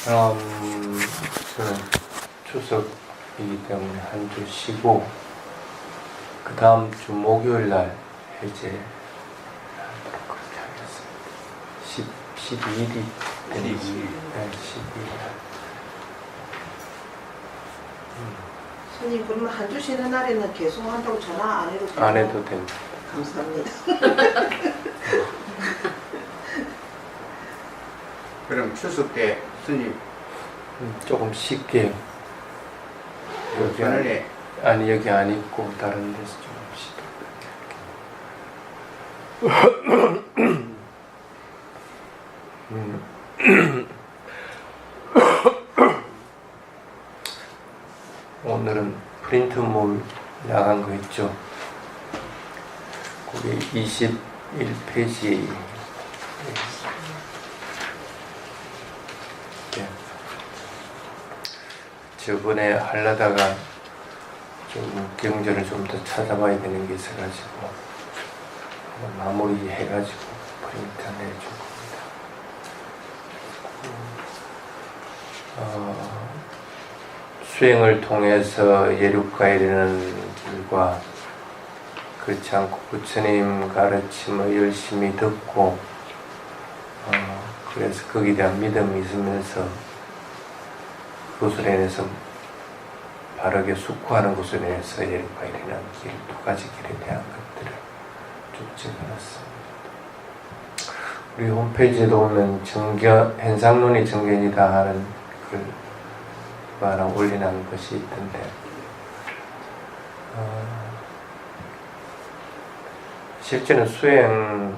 저는 추석이기 때문에 한 주 쉬고 그 다음 주 목요일 날 해제하도록 그렇게 하겠습니다. 12일이 되는 12일 날. 스님, 그러면 한 주 쉬는 날에는 계속 한다고 전화 안 해도 돼요? 안 해도 됩니다. 감사합니다. 그럼 추석 때 스님 조금 쉽게 여기 오늘에 아니 여기 안 있고 다른 데서 좀 오늘은 프린트물 나간 거 있죠. 거기 21페이지 저번에 하려다가 좀 경전을 좀 더 찾아봐야 되는 게 있어가지고 마무리 해가지고 프린트 내줄 겁니다. 수행을 통해서 예륙가에 이르는 길과 그렇지 않고 부처님 가르침을 열심히 듣고 그래서 거기에 대한 믿음이 있으면서 그것을 인해서 바르게 숙고하는 것을 인해서 예륙가에 이르는 길, 두 가지 길에 대한 것들을 쭉 적어놨습니다. 우리 홈페이지에도 보면 현상론이 정견이다 하는 글 하나 올려놓은 것이 있던데 실제는 수행은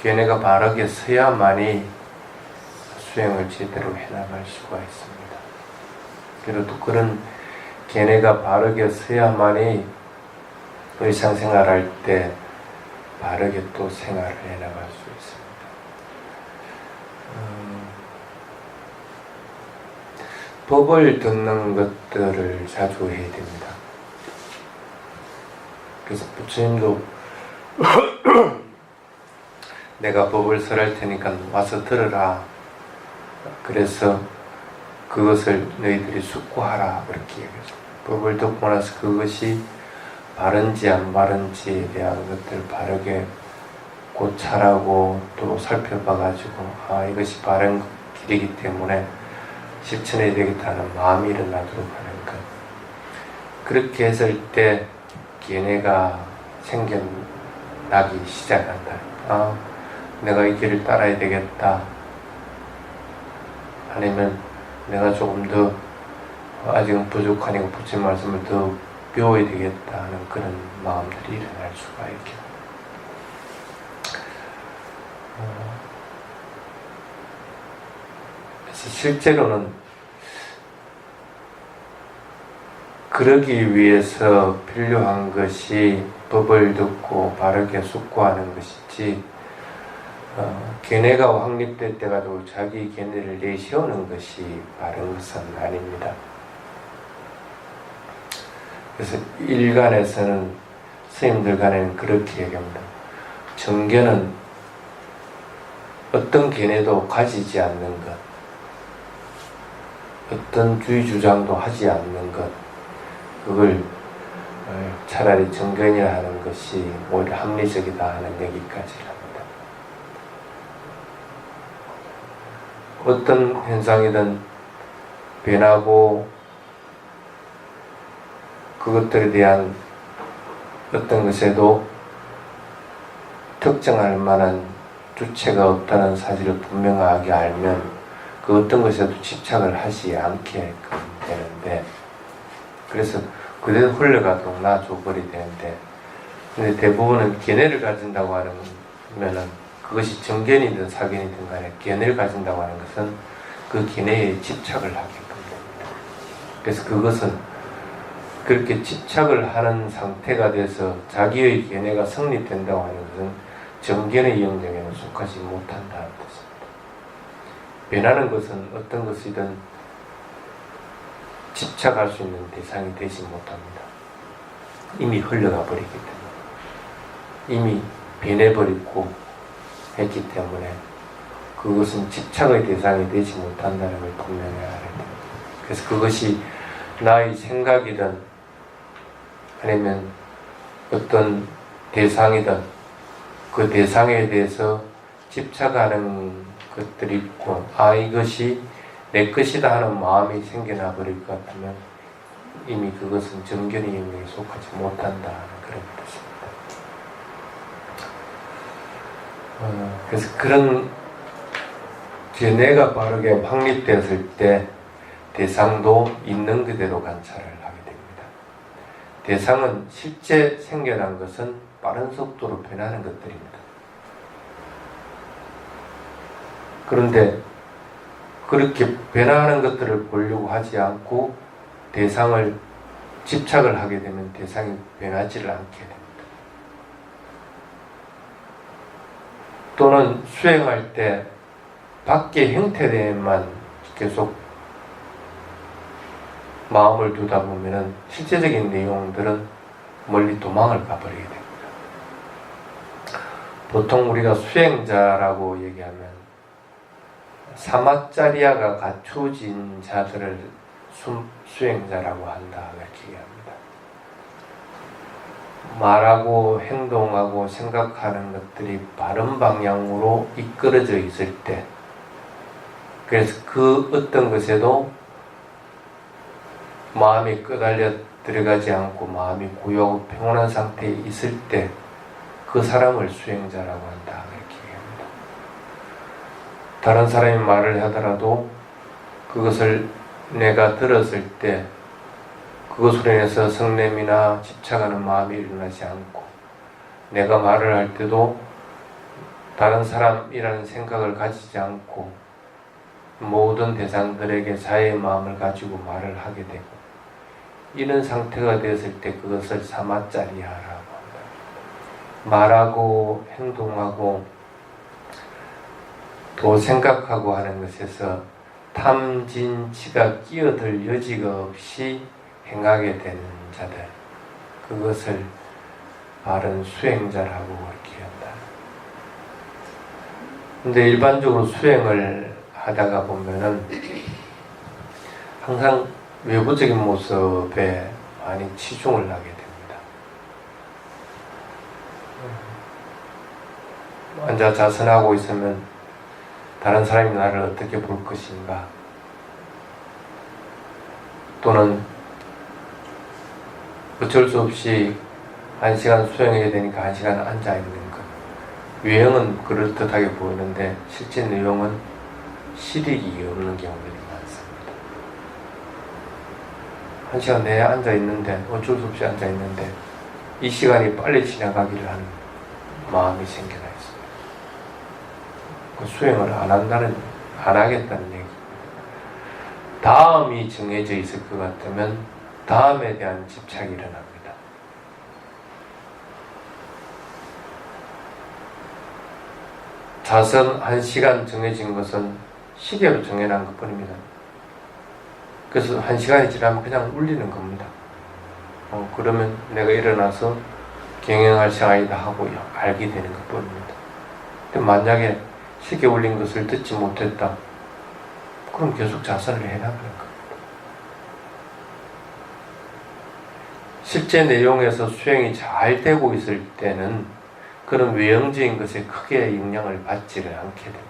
걔네가 바르게 서야만이 수행을 제대로 해나갈 수가 있습니다. 그리고 또 그런 걔네가 바르게 서야만이 일상생활할 때 바르게 또 생활을 해나갈 수 있습니다. 법을 듣는 것들을 자주 해야 됩니다. 그래서 부처님도 내가 법을 설할 테니까 와서 들으라. 그래서 그것을 너희들이 숙고하라 그렇게 얘기했어요. 법을 듣고 나서 그것이 바른지 안 바른지에 대한 것들을 바르게 고찰하고 또 살펴봐가지고 이것이 바른 길이기 때문에 실천해야 되겠다는 마음이 일어나도록 하는 것. 그렇게 했을 때 걔네가 생겨나기 시작한다. 내가 이 길을 따라야 되겠다. 아니면 내가 조금 더 아직은 부족하니까 부처님 말씀을 더 배워야 되겠다 하는 그런 마음들이 일어날 수가 있겠다. 그래서 실제로는 그러기 위해서 필요한 것이 법을 듣고 바르게 숙고하는 것이지 걔네가 확립될 때 가지고 자기 걔네를 내세우는 것이 바른 것은 아닙니다. 그래서 일간에서는 스님들 간에는 그렇게 얘기합니다. 정견은 어떤 걔네도 가지지 않는 것, 어떤 주의 주장도 하지 않는 것, 그걸 차라리 정견이라 하는 것이 오히려 합리적이다 하는 얘기까지 합니다. 어떤 현상이든 변하고 그것들에 대한 어떤 것에도 특정할 만한 주체가 없다는 사실을 분명하게 알면 그 어떤 것에도 집착을 하지 않게 되는데, 그래서 그대로 흘러가도록 놔줘버리게 되는데, 근데 대부분은 견해를 가진다고 하면은 그것이 정견이든 사견이든 간에 견해를 가진다고 하는 것은 그 견해에 집착을 하게끔 됩니다. 그래서 그것은 그렇게 집착을 하는 상태가 돼서 자기의 견해가 성립된다고 하는 것은 정견의 영역에는 속하지 못한다는 뜻입니다. 변하는 것은 어떤 것이든 집착할 수 있는 대상이 되지 못합니다. 이미 흘러가 버리기 때문에, 이미 변해버리고 했기 때문에 그것은 집착의 대상이 되지 못한다는 걸 분명히 알아야 됩니다. 그래서 그것이 나의 생각이든 아니면 어떤 대상이든 그 대상에 대해서 집착하는 것들이 있고 이것이 내 것이다 하는 마음이 생겨나 버릴 것 같으면 이미 그것은 정견의 영역에 속하지 못한다는 그런 뜻입니다. 그래서 그런 내가 바르게 확립되었을 때 대상도 있는 그대로 관찰을 하게 됩니다. 대상은 실제 생겨난 것은 빠른 속도로 변하는 것들입니다. 그런데 그렇게 변화하는 것들을 보려고 하지 않고 대상을 집착을 하게 되면 대상이 변하지를 않게 됩니다. 또는 수행할 때 밖의 형태에만 계속 마음을 두다 보면은 실제적인 내용들은 멀리 도망을 가버리게 됩니다. 보통 우리가 수행자라고 얘기하면 사마짜리아가 갖추어진 자들을 수행자라고 한다 이렇게 얘기합니다. 말하고 행동하고 생각하는 것들이 바른 방향으로 이끌어져 있을 때, 그래서 그 어떤 것에도 마음이 끄달려 들어가지 않고 마음이 고요하고 평온한 상태에 있을 때 그 사람을 수행자라고 한다 이렇게 얘기합니다. 다른 사람이 말을 하더라도 그것을 내가 들었을 때 그것으로 인해서 성냄이나 집착하는 마음이 일어나지 않고, 내가 말을 할 때도 다른 사람이라는 생각을 가지지 않고 모든 대상들에게 자애의 마음을 가지고 말을 하게 되고, 이런 상태가 되었을 때 그것을 사마짜리아라고 한다. 말하고 행동하고 또 생각하고 하는 것에서 탐진치가 끼어들 여지가 없이 행하게 되는 자들, 그것을 바른 수행자라고 이렇게 한다. 근데 일반적으로 수행을 하다가 보면은 항상 외부적인 모습에 많이 치중을 하게 됩니다. 앉아 자선하고 있으면 다른 사람이 나를 어떻게 볼 것인가, 또는 어쩔 수 없이 1시간 수행해야 되니까 1시간 앉아있는 것, 외형은 그럴듯하게 보이는데 실제 내용은 실익이 없는 경우들이 많습니다. 1시간 내에 앉아있는데, 어쩔 수 없이 앉아있는데 이 시간이 빨리 지나가기를 하는 마음이 생겨나 있습니다. 그 수행을 안 하겠다는 얘기입니다. 다음이 정해져 있을 것 같으면 다음에 대한 집착이 일어납니다. 자선 1시간 정해진 것은 시계로 정해놓은 것 뿐입니다. 그래서 1시간이 지나면 그냥 울리는 겁니다. 그러면 내가 일어나서 경영할 시간이다 하고 알게 되는 것 뿐입니다. 근데 만약에 시계 울린 것을 듣지 못했다, 그럼 계속 자선을 해나가는 겁니다. 실제 내용에서 수행이 잘 되고 있을 때는 그런 외형적인 것에 크게 영향을 받지를 않게 됩니다.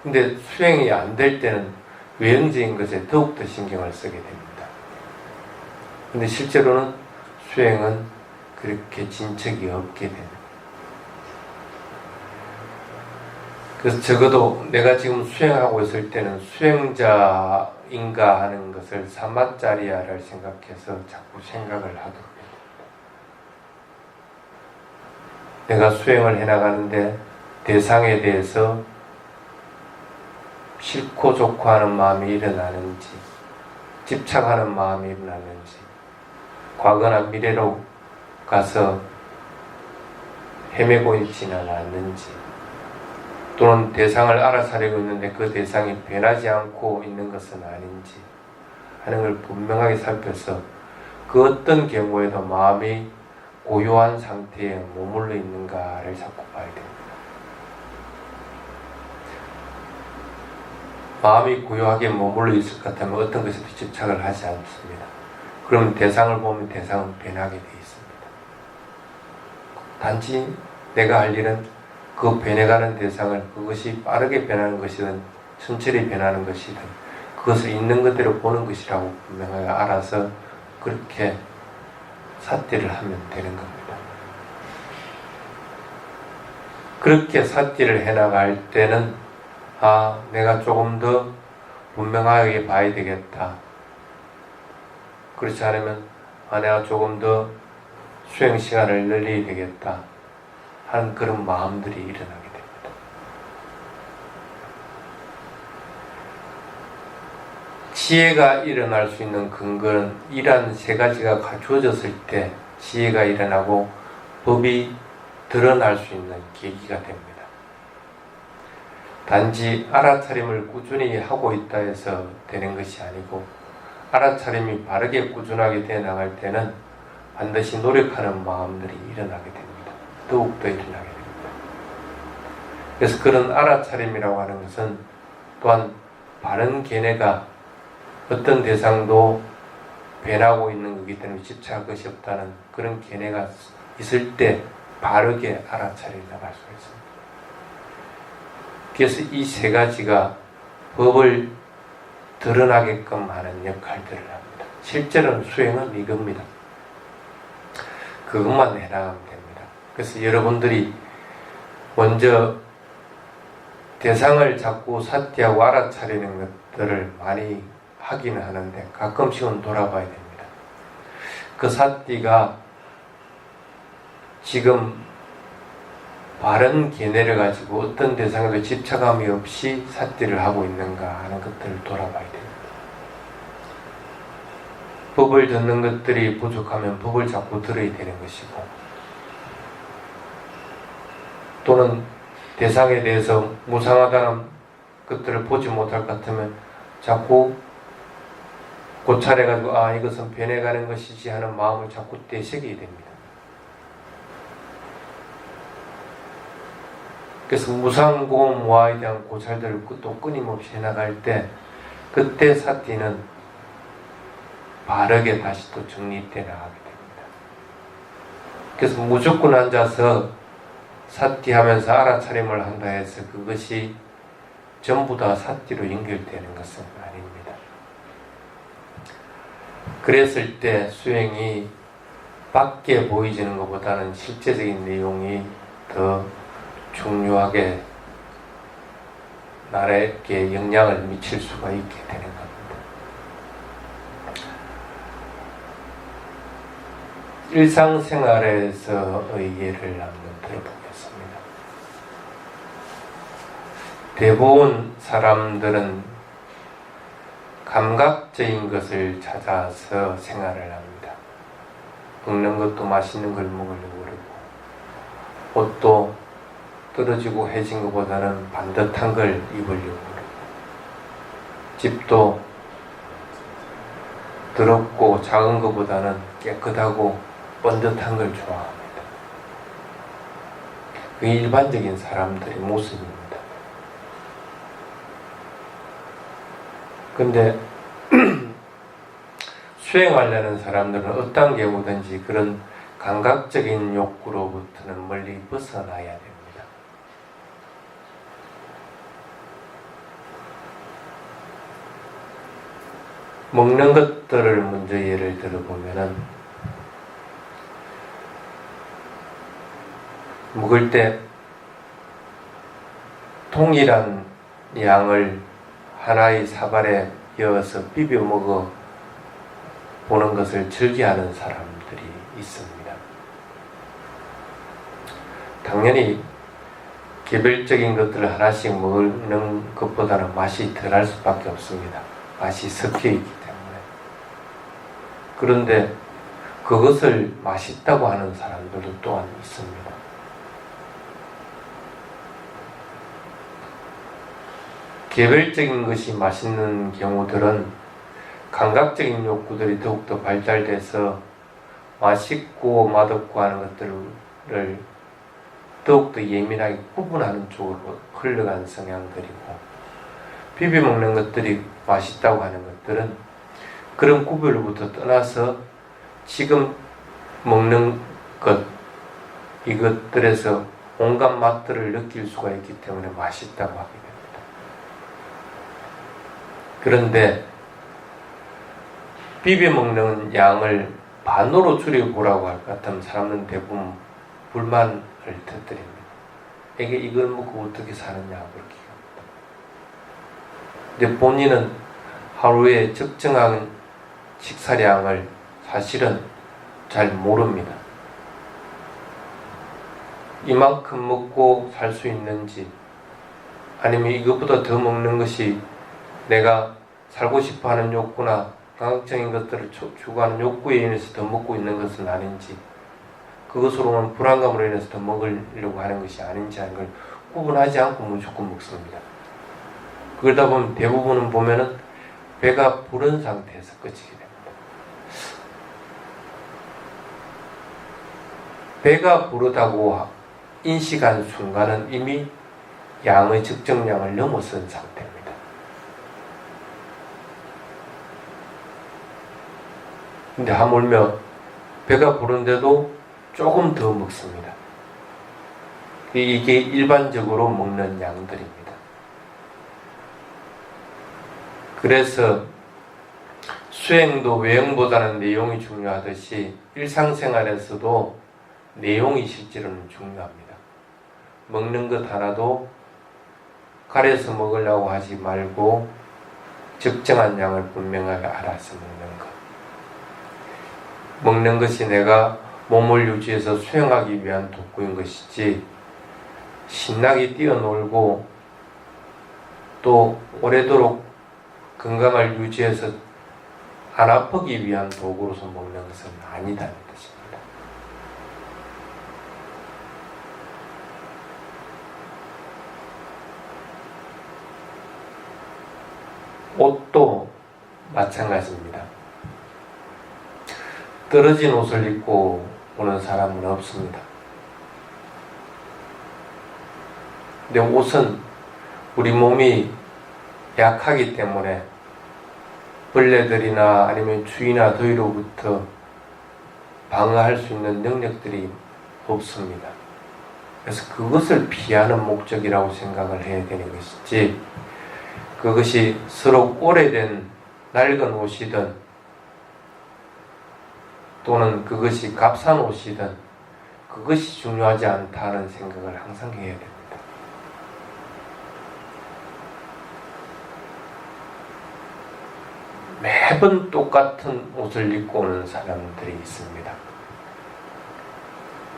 근데 수행이 안 될 때는 외형적인 것에 더욱더 신경을 쓰게 됩니다. 근데 실제로는 수행은 그렇게 진척이 없게 됩니다. 그래서 적어도 내가 지금 수행하고 있을 때는 수행자인가 하는 것을 사마짜리아를 생각해서 자꾸 생각을 하도록 해요. 내가 수행을 해나가는데 대상에 대해서 싫고 좋고 하는 마음이 일어나는지, 집착하는 마음이 일어나는지, 과거나 미래로 가서 헤매고 있지는 않는지, 또는 대상을 알아차리고 있는데 그 대상이 변하지 않고 있는 것은 아닌지 하는 걸 분명하게 살펴서 그 어떤 경우에도 마음이 고요한 상태에 머물러 있는가를 자꾸 봐야 됩니다. 마음이 고요하게 머물러 있을 것 같으면 어떤 것에도 집착을 하지 않습니다. 그럼 대상을 보면 대상은 변하게 되어 있습니다. 단지 내가 할 일은 그 변해가는 대상을, 그것이 빠르게 변하는 것이든 천천히 변하는 것이든 그것을 있는 그대로 보는 것이라고 분명하게 알아서 그렇게 삿대를 하면 되는 겁니다. 그렇게 삿대를 해나갈 때는 내가 조금 더 분명하게 봐야 되겠다. 그렇지 않으면 내가 조금 더 수행 시간을 늘려야 되겠다 하는 그런 마음들이 일어나게 됩니다. 지혜가 일어날 수 있는 근거는 이러한 세 가지가 갖추어졌을 때 지혜가 일어나고 법이 드러날 수 있는 계기가 됩니다. 단지 알아차림을 꾸준히 하고 있다 해서 되는 것이 아니고 알아차림이 바르게 꾸준하게 되어 나갈 때는 반드시 노력하는 마음들이 일어나게 됩니다. 더욱더 일어나게 됩니다. 그래서 그런 알아차림이라고 하는 것은 또한 바른 견해가 어떤 대상도 변하고 있는 거기 때문에 집착할 것이 없다는 그런 견해가 있을 때 바르게 알아차려 나갈 수가 있습니다. 그래서 이 세 가지가 법을 드러나게끔 하는 역할들을 합니다. 실제로는 수행은 이겁니다. 그것만 해나가면 됩니다. 그래서 여러분들이 먼저 대상을 자꾸 삿대하고 알아차리는 것들을 많이 하기는 하는데 가끔씩은 돌아봐야 됩니다. 그 삿대가 지금 바른 견해를 가지고 어떤 대상에도 집착함이 없이 삿대를 하고 있는가 하는 것들을 돌아봐야 됩니다. 법을 듣는 것들이 부족하면 법을 자꾸 들어야 되는 것이고, 또는 대상에 대해서 무상하다는 것들을 보지 못할 것 같으면 자꾸 고찰해가지고 이것은 변해가는 것이지 하는 마음을 자꾸 되새겨야 됩니다. 그래서 무상고무와에 대한 고찰들을 또 끊임없이 해나갈 때 그때 삿대는 바르게 다시 또 정립되어 나가게 됩니다. 그래서 무조건 앉아서 삿대하면서 알아차림을 한다 해서 그것이 전부 다 삿대로 연결되는 것은 아닙니다. 그랬을 때 수행이 밖에 보이지는 것보다는 실제적인 내용이 더 중요하게 나에게 영향을 미칠 수가 있게 되는 겁니다. 일상생활에서의 예를 한번 들어보겠습니다. 대부분 사람들은 감각적인 것을 찾아서 생활을 합니다. 먹는 것도 맛있는 걸 먹으려고 그러고, 옷도 떨어지고 해진 것보다는 반듯한 걸 입으려고 그러고, 집도 더럽고 작은 것보다는 깨끗하고 번듯한 걸 좋아합니다. 그 일반적인 사람들의 모습입니다. 근데 수행하려는 사람들은 어떤 경우든지 그런 감각적인 욕구로부터는 멀리 벗어나야 됩니다. 먹는 것들을 먼저 예를 들어보면은, 먹을 때 동일한 양을 하나의 사발에 이어서 비벼 먹어 보는 것을 즐겨하는 사람들이 있습니다. 당연히 개별적인 것들을 하나씩 먹는 것보다는 맛이 덜할 수밖에 없습니다. 맛이 섞여 있기 때문에. 그런데 그것을 맛있다고 하는 사람들도 또한 있습니다. 개별적인 것이 맛있는 경우들은 감각적인 욕구들이 더욱더 발달돼서 맛있고 맛없고 하는 것들을 더욱더 예민하게 구분하는 쪽으로 흘러간 성향들이고, 비벼 먹는 것들이 맛있다고 하는 것들은 그런 구별로부터 떠나서 지금 먹는 것, 이것들에서 온갖 맛들을 느낄 수가 있기 때문에 맛있다고 하게 됩니다. 그런데 비벼 먹는 양을 반으로 줄여보라고 할 것 같으면 사람은 대부분 불만을 터뜨립니다. 이게 이걸 먹고 어떻게 사느냐 그렇게 합니다. 근데 본인은 하루에 적정한 식사량을 사실은 잘 모릅니다. 이만큼 먹고 살 수 있는지, 아니면 이것보다 더 먹는 것이 내가 살고 싶어 하는 욕구나 강박적인 것들을 추구하는 욕구에 인해서 더 먹고 있는 것은 아닌지, 그것으로는 불안감으로 인해서 더 먹으려고 하는 것이 아닌지 하는 걸 구분하지 않고 무조건 먹습니다. 그러다 보면 대부분은 보면은 배가 부른 상태에서 끝이게 됩니다. 배가 부르다고 인식한 순간은 이미 양의 적정량을 넘어선 상태입니다. 근데 하물며 배가 부른데도 조금 더 먹습니다. 이게 일반적으로 먹는 양들입니다. 그래서 수행도 외형보다는 내용이 중요하듯이 일상생활에서도 내용이 실제로는 중요합니다. 먹는 것 하나도 가려서 먹으려고 하지 말고 적정한 양을 분명하게 알아서 먹는 것. 먹는 것이 내가 몸을 유지해서 수행하기 위한 도구인 것이지, 신나게 뛰어놀고 또 오래도록 건강을 유지해서 안 아프기 위한 도구로서 먹는 것은 아니다는 뜻입니다. 옷도 마찬가지입니다. 떨어진 옷을 입고 오는 사람은 없습니다. 근데 옷은 우리 몸이 약하기 때문에 벌레들이나 아니면 추위나 더위로부터 방어할 수 있는 능력들이 없습니다. 그래서 그것을 피하는 목적이라고 생각을 해야 되는 것이지, 그것이 서로 오래된 낡은 옷이든 또는 그것이 값싼 옷이든 그것이 중요하지 않다는 생각을 항상 해야 됩니다. 매번 똑같은 옷을 입고 오는 사람들이 있습니다.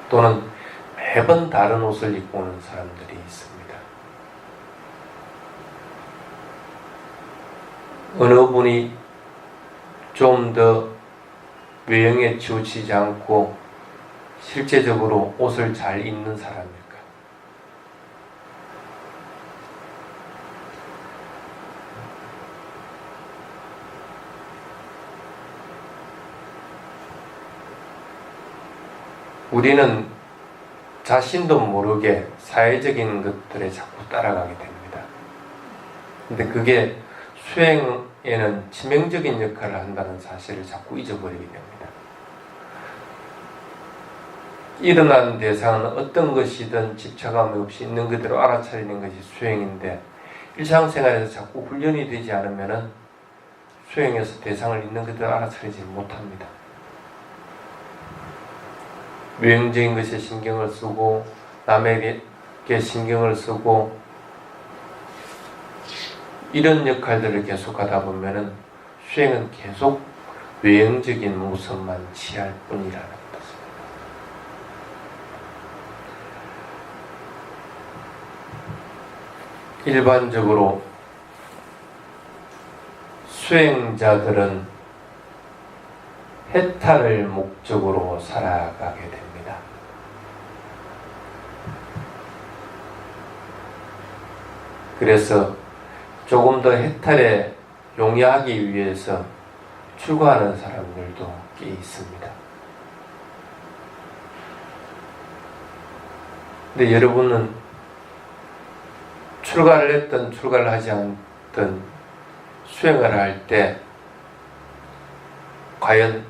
또는 매번 다른 옷을 입고 오는 사람들이 있습니다. 어느 분이 좀 더 외형에 치우치지 않고 실제적으로 옷을 잘 입는 사람일까? 우리는 자신도 모르게 사회적인 것들에 자꾸 따라가게 됩니다. 근데 그게 수행에는 치명적인 역할을 한다는 사실을 자꾸 잊어버리게 됩니다. 일어난 대상은 어떤 것이든 집착함 없이 있는 그대로 알아차리는 것이 수행인데, 일상생활에서 자꾸 훈련이 되지 않으면 수행에서 대상을 있는 그대로 알아차리지 못합니다. 외형적인 것에 신경을 쓰고 남에게 신경을 쓰고 이런 역할들을 계속하다 보면은 수행은 계속 외형적인 모습만 취할 뿐이라는 것입니다. 일반적으로 수행자들은 해탈을 목적으로 살아가게 됩니다. 그래서 조금 더 해탈에 용이하기 위해서 출가하는 사람들도 꽤 있습니다. 근데 여러분은 출가를 했든 출가를 하지 않든 어떤 수행을 할 때 과연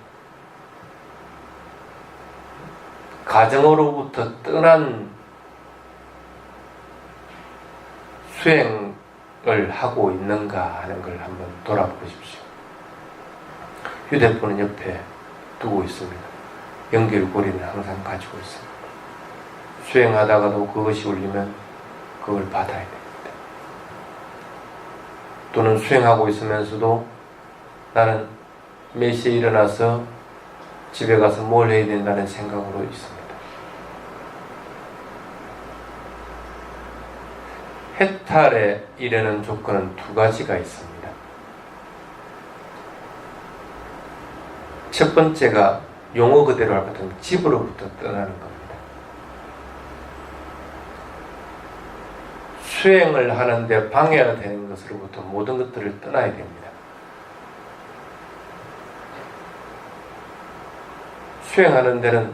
가정으로부터 떠난 수행을 하고 있는가 하는 걸 한번 돌아보십시오. 휴대폰은 옆에 두고 있습니다. 연결고리는 항상 가지고 있습니다. 수행하다가도 그것이 울리면 그걸 받아야 됩니다. 또는 수행하고 있으면서도 나는 몇 시에 일어나서 집에 가서 뭘 해야 된다는 생각으로 있습니다. 해탈에 이르는 조건은 두 가지가 있습니다. 첫 번째가 용어 그대로 할 것 같으면 집으로부터 떠나는 겁니다. 수행을 하는데 방해가 되는 것으로부터 모든 것들을 떠나야 됩니다. 수행하는 데는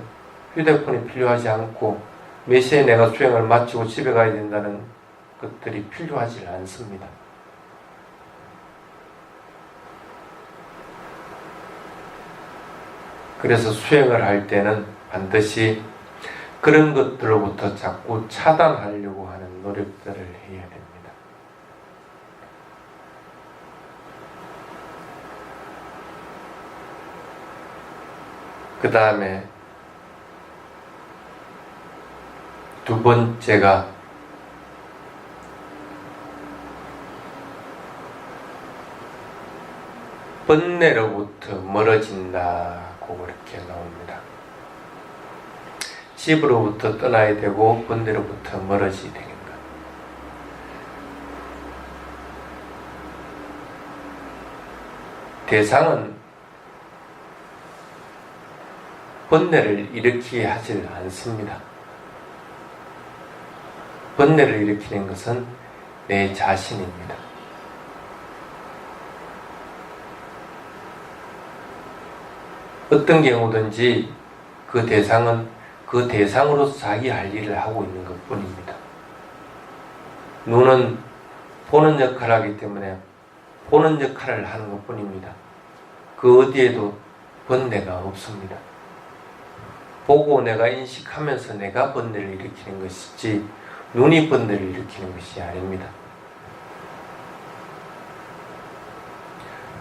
휴대폰이 필요하지 않고 몇 시에 내가 수행을 마치고 집에 가야 된다는 것들이 필요하지 않습니다. 그래서 수행을 할 때는 반드시 그런 것들로부터 자꾸 차단하려고 하는 노력들을 해야 됩니다. 그 다음에 두 번째가 번뇌로부터 멀어진다고 그렇게 나옵니다. 집으로부터 떠나야 되고 번뇌로부터 멀어지게 되는 것. 대상은 번뇌를 일으키게 하지 않습니다. 번뇌를 일으키는 것은 내 자신입니다. 어떤 경우든지 그 대상은 그 대상으로서 자기 할 일을 하고 있는 것 뿐입니다. 눈은 보는 역할을 하기 때문에 보는 역할을 하는 것 뿐입니다. 그 어디에도 번뇌가 없습니다. 보고 내가 인식하면서 내가 번뇌를 일으키는 것이지 눈이 번뇌를 일으키는 것이 아닙니다.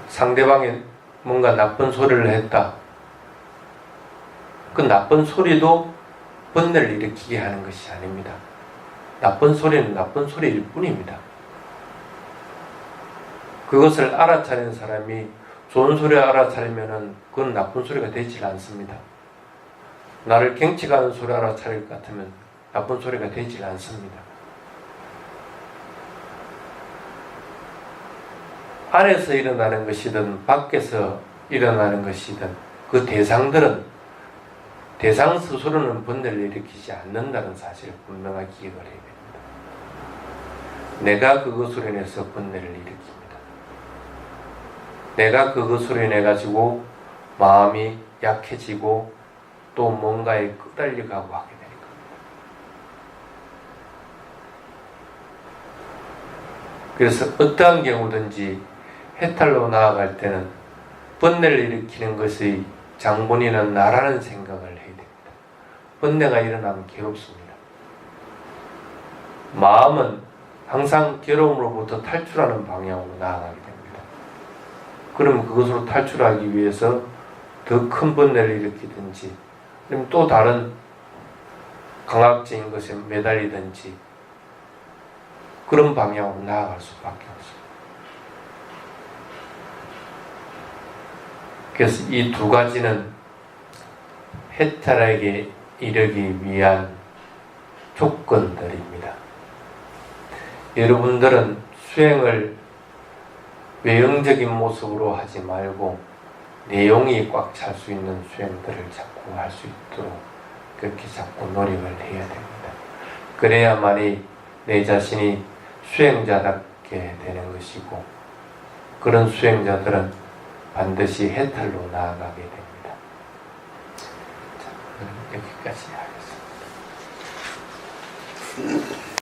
상대방이 뭔가 나쁜 소리를 했다. 그 나쁜 소리도 번뇌를 일으키게 하는 것이 아닙니다. 나쁜 소리는 나쁜 소리일 뿐입니다. 그것을 알아차리는 사람이 좋은 소리를 알아차리면은 그건 나쁜 소리가 되질 않습니다. 나를 경치가는 소리 알아차릴 것 같으면 나쁜 소리가 되질 않습니다. 안에서 일어나는 것이든 밖에서 일어나는 것이든 그 대상들은 대상 스스로는 번뇌를 일으키지 않는다는 사실을 분명하게 기억을 해야 됩니다. 내가 그것으로 인해서 번뇌를 일으킵니다. 내가 그것으로 인해 가지고 마음이 약해지고 또 뭔가에 끄달려가고 하게 되는 겁니다. 그래서 어떠한 경우든지 해탈로 나아갈 때는 번뇌를 일으키는 것의 장본인은 나라는 생각을 해야 됩니다. 번뇌가 일어나면 괴롭습니다. 마음은 항상 괴로움으로부터 탈출하는 방향으로 나아가게 됩니다. 그러면 그것으로 탈출하기 위해서 더 큰 번뇌를 일으키든지 아니면 또 다른 강압적인 것에 매달리든지 그런 방향으로 나아갈 수밖에 없습니다. 그래서 이 두 가지는 해탈에게 이르기 위한 조건들입니다. 여러분들은 수행을 외형적인 모습으로 하지 말고 내용이 꽉 찰 수 있는 수행들을 자꾸 할 수 있도록 그렇게 자꾸 노력을 해야 됩니다. 그래야만이 내 자신이 수행자답게 되는 것이고 그런 수행자들은 반드시 해탈로 나아가게 됩니다. 자, 여기까지 하겠습니다.